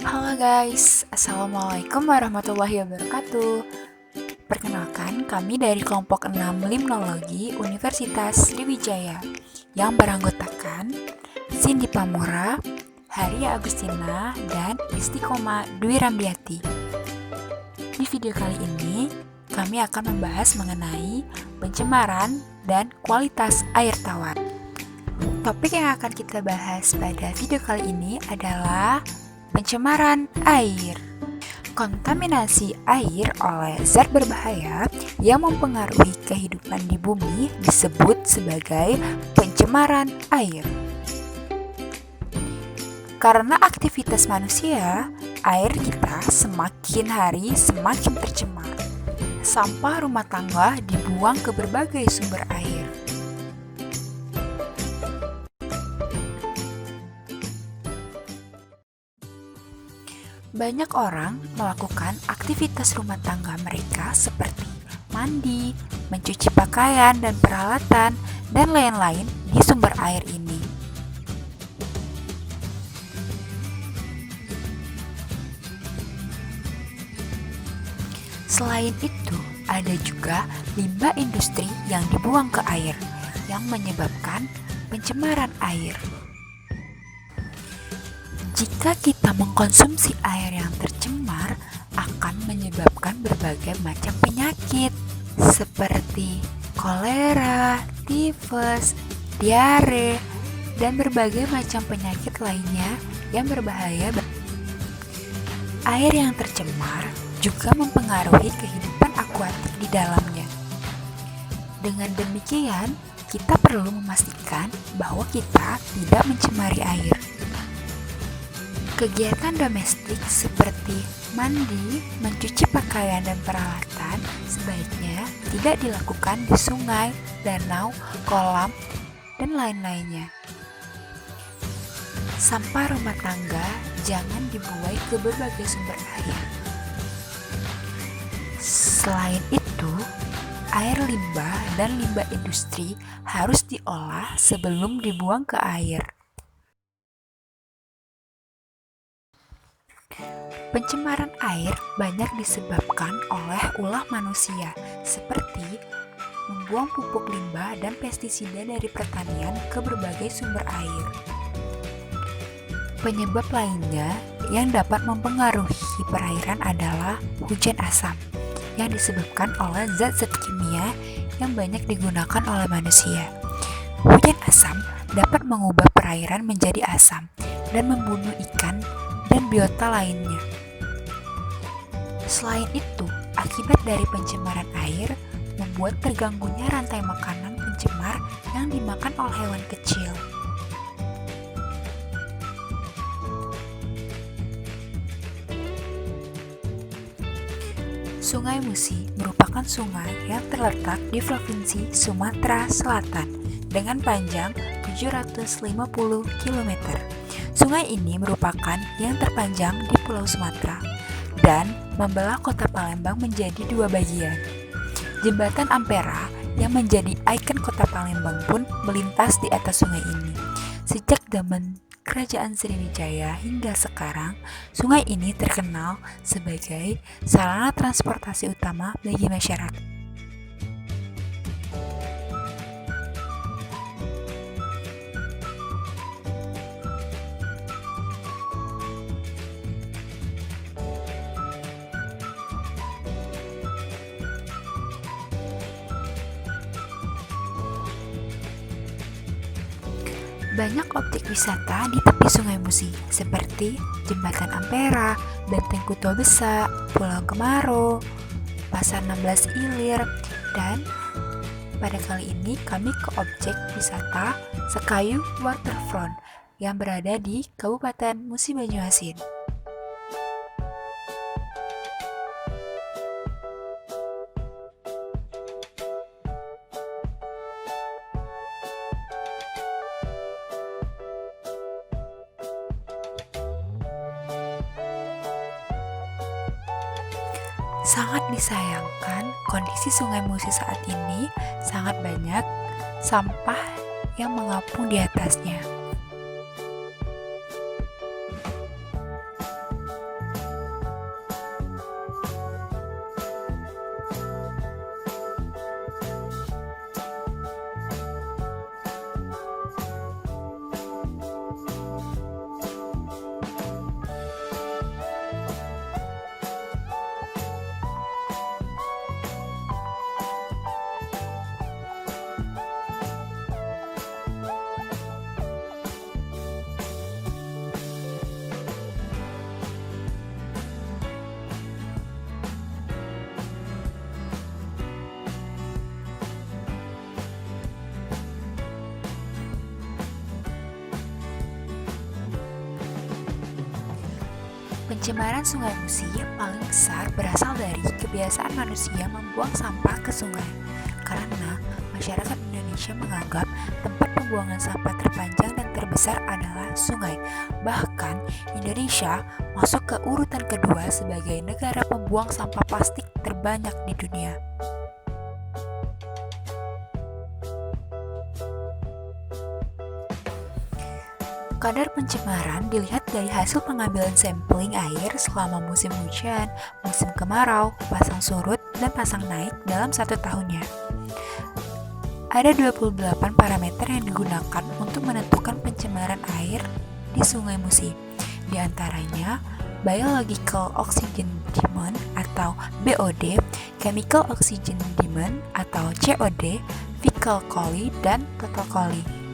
Halo guys, Assalamualaikum warahmatullahi wabarakatuh. Perkenalkan, kami dari kelompok 6 Limnologi Universitas Sriwijaya yang beranggotakan Cindy Pamora, Haria Agustina, dan Istiqomah Dwi Ramdiati. Di video kali ini, kami akan membahas mengenai pencemaran dan kualitas air tawar. Topik yang akan kita bahas pada video kali ini adalah pencemaran air. Kontaminasi air oleh zat berbahaya yang mempengaruhi kehidupan di bumi disebut sebagai pencemaran air. Karena aktivitas manusia, air kita semakin hari semakin tercemar. Sampah rumah tangga dibuang ke berbagai sumber air. Banyak orang melakukan aktivitas rumah tangga mereka seperti mandi, mencuci pakaian dan peralatan, dan lain-lain di sumber air ini. Selain itu, ada juga limbah industri yang dibuang ke air, yang menyebabkan pencemaran air. Jika kita mengkonsumsi air yang tercemar, akan menyebabkan berbagai macam penyakit seperti kolera, tifus, diare, dan berbagai macam penyakit lainnya yang berbahaya. Air yang tercemar juga mempengaruhi kehidupan akuatik di dalamnya. Dengan demikian, kita perlu memastikan bahwa kita tidak mencemari air. Kegiatan domestik seperti mandi, mencuci pakaian dan peralatan sebaiknya tidak dilakukan di sungai, danau, kolam, dan lain-lainnya. Sampah rumah tangga jangan dibuai ke berbagai sumber air. Selain itu, air limbah dan limbah industri harus diolah sebelum dibuang ke air. Pencemaran air banyak disebabkan oleh ulah manusia, seperti membuang pupuk limbah dan pestisida dari pertanian ke berbagai sumber air. Penyebab lainnya yang dapat mempengaruhi perairan adalah hujan asam, yang disebabkan oleh zat-zat kimia yang banyak digunakan oleh manusia. Hujan asam dapat mengubah perairan menjadi asam dan membunuh ikan dan biota lainnya. Selain itu, akibat dari pencemaran air membuat terganggunya rantai makanan pencemar yang dimakan oleh hewan kecil. Sungai Musi merupakan sungai yang terletak di Provinsi Sumatera Selatan dengan panjang 750 km. Sungai ini merupakan yang terpanjang di Pulau Sumatera dan membelah kota Palembang menjadi dua bagian. Jembatan Ampera yang menjadi ikon kota Palembang pun melintas di atas sungai ini. Sejak zaman Kerajaan Sriwijaya hingga sekarang, sungai ini terkenal sebagai sarana transportasi utama bagi masyarakat. Banyak objek wisata di tepi Sungai Musi, seperti Jembatan Ampera, Benteng Kuto Besa, Pulau Kemaro, Pasar 16 Ilir, dan pada kali ini kami ke objek wisata Sekayu Waterfront yang berada di Kabupaten Musi Banyuasin. Sangat disayangkan, kondisi Sungai Musi saat ini sangat banyak sampah yang mengapung di atasnya. Pencemaran Sungai Musi paling besar berasal dari kebiasaan manusia membuang sampah ke sungai. Karena masyarakat Indonesia menganggap tempat pembuangan sampah terpanjang dan terbesar adalah sungai. Bahkan Indonesia masuk ke urutan kedua sebagai negara pembuang sampah plastik terbanyak di dunia. Kadar pencemaran dilihat dari hasil pengambilan sampling air selama musim hujan, musim kemarau, pasang surut, dan pasang naik dalam 1 tahunnya. Ada 28 parameter yang digunakan untuk menentukan pencemaran air di Sungai Musi. Di antaranya, Biological Oxygen Demand atau BOD, Chemical Oxygen Demand atau COD, Fecal Coli, dan Total Coli.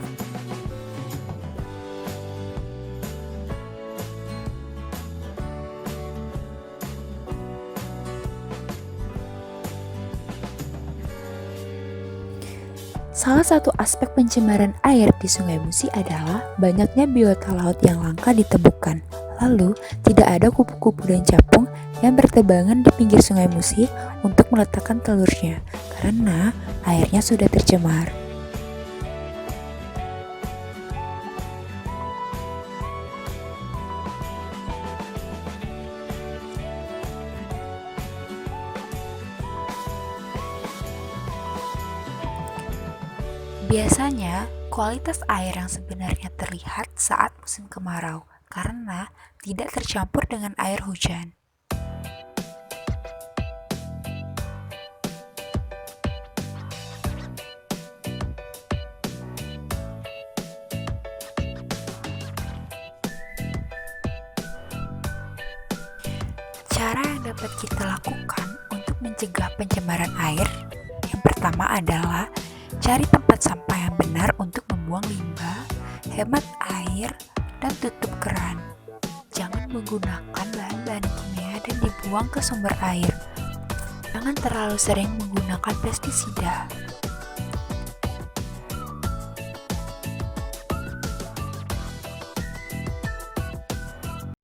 Salah satu aspek pencemaran air di Sungai Musi adalah banyaknya biota laut yang langka ditemukan. Lalu, tidak ada kupu-kupu dan capung yang berterbangan di pinggir Sungai Musi untuk meletakkan telurnya, karena airnya sudah tercemar. Biasanya, kualitas air yang sebenarnya terlihat saat musim kemarau karena tidak tercampur dengan air hujan. Cara yang dapat kita lakukan untuk mencegah pencemaran air, yang pertama adalah cari tempat sampah yang benar untuk membuang limbah, hemat air, dan tutup keran. Jangan menggunakan bahan-bahan kimia dan dibuang ke sumber air. Jangan terlalu sering menggunakan pestisida.